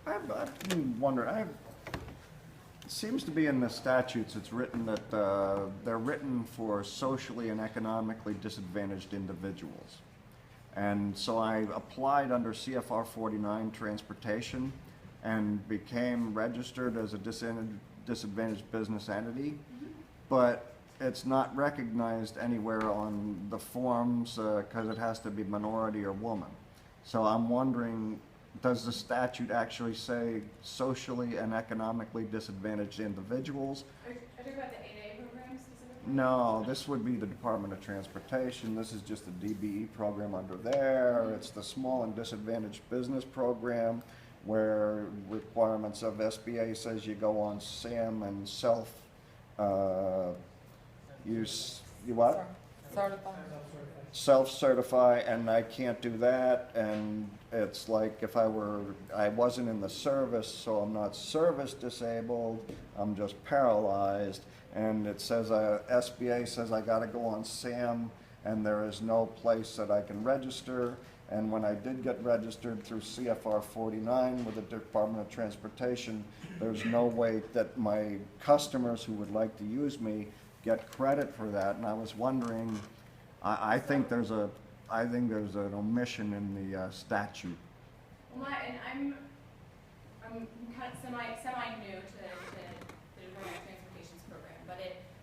I've been wondering, it seems to be in the statutes, it's written that they're written for socially and economically disadvantaged individuals. And so I applied under CFR 49 transportation and became registered as a disadvantaged business entity, but it's not recognized anywhere on the forms because it has to be minority or woman. So I'm wondering, does the statute actually say socially and economically disadvantaged individuals? Are you talking about the 8A program specifically? No, this would be the Department of Transportation. This is just the DBE program under there. It's the Small and Disadvantaged Business Program, where requirements of SBA says you go on SAM and self-certify, and I can't do that. And it's like if I wasn't in the service, so I'm not service disabled, I'm just paralyzed. And it says, SBA says I gotta go on SAM, and there is no place that I can register. And when I did get registered through CFR 49 with the Department of Transportation, there's no way that my customers who would like to use me get credit for that. And I was wondering, I think there's an omission in the statute. Well, and I'm kind of semi new to the Department of Transportation's program,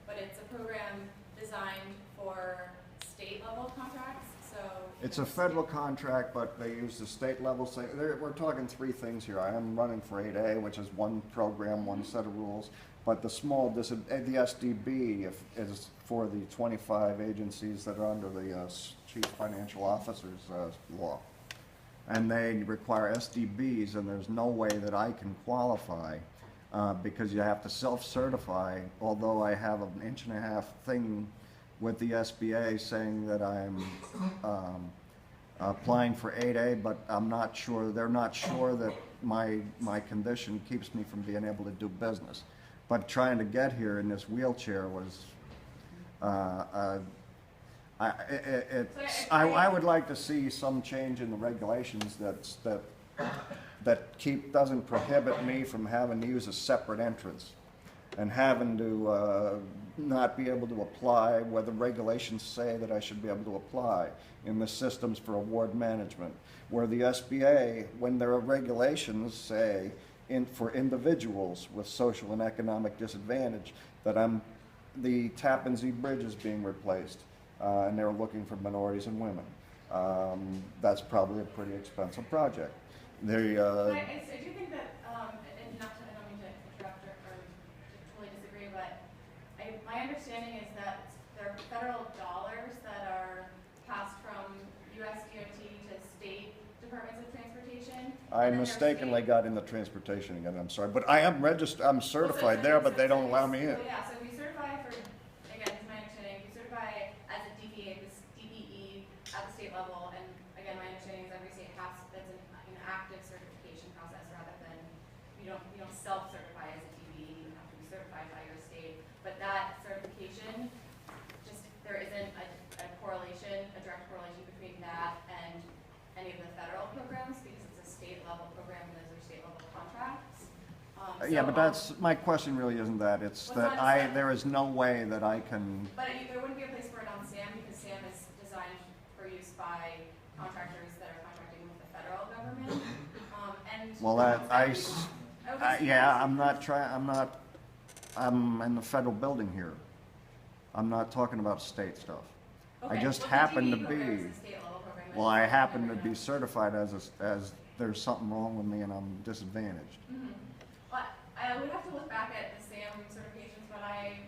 but it's a program designed for state level contracts. So it's a federal contract, but they use the state level. We're talking three things here. I am running for 8A, which is one program, one set of rules. But the the SDB is for the 25 agencies that are under the Chief Financial Officer's law. And they require SDBs, and there's no way that I can qualify because you have to self-certify, although I have an 1.5-inch thing with the SBA saying that I'm applying for 8A, but I'm not sure, they're not sure that my condition keeps me from being able to do business. But trying to get here in this wheelchair was, I would like to see some change in the regulations that doesn't prohibit me from having to use a separate entrance and having to not be able to apply where the regulations say that I should be able to apply in the systems for award management, where the SBA, when there are regulations say for individuals with social and economic disadvantage, that the Tappan Zee Bridge is being replaced, and they're looking for minorities and women. That's probably a pretty expensive project. I do think that, and I don't mean to interrupt or totally disagree, but my understanding is that there are federal dollars that are passed from US DOT to state departments of transportation. I mistakenly got in the transportation again, I'm sorry. But I am registered, I'm certified there, but they don't allow me in. So yeah, so if you certify for, again, it's my understanding, if you certify as a DBE at the state level, and again, my understanding is every state has, that's an active certification process rather than, you don't self-certify as a DBE, you have to be certified by your state. But that certification, there isn't a correlation, a direct correlation between that and any of the federal programs because it's a state level program and those are state level contracts. Yeah, but my question really isn't that. It's that there is no way that I can. But there wouldn't be a place for it on SAM because SAM is designed for use by contractors that are contracting with the federal government. I'm in the federal building here. I'm not talking about state stuff. Okay, I just well, happen to the DBE be. program is a state level program, Well, I happen to be certified as there's something wrong with me and I'm disadvantaged. Mm-hmm. Well, I would have to look back at the SAM certifications, but I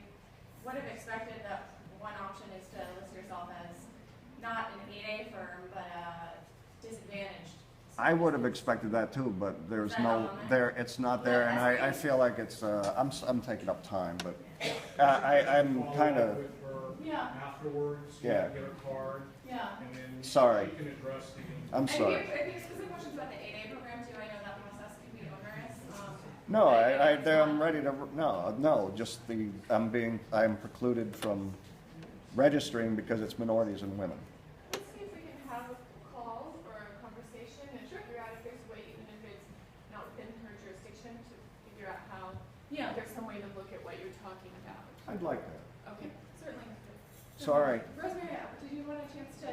would have expected that one option is to list yourself as not an 8A firm, but disadvantaged. I would have expected that too, but there's it's not there, and I feel like it's, I'm taking up time, but I'm kind of. Yeah. Afterwards, Yeah. get a card, Yeah. and then Sorry. you can address the. I'm sorry. If you have specific questions about the 8A program too, I know that process can be onerous. No, I'm ready to, no, just I'm precluded from registering because it's minorities and women. Let's see if we can have a call or a conversation and figure out if there's a way, even if it's not within her Yeah, there's some way to look at what you're talking about. I'd like that. Okay, certainly. Sorry. Rosemary, did you want a chance to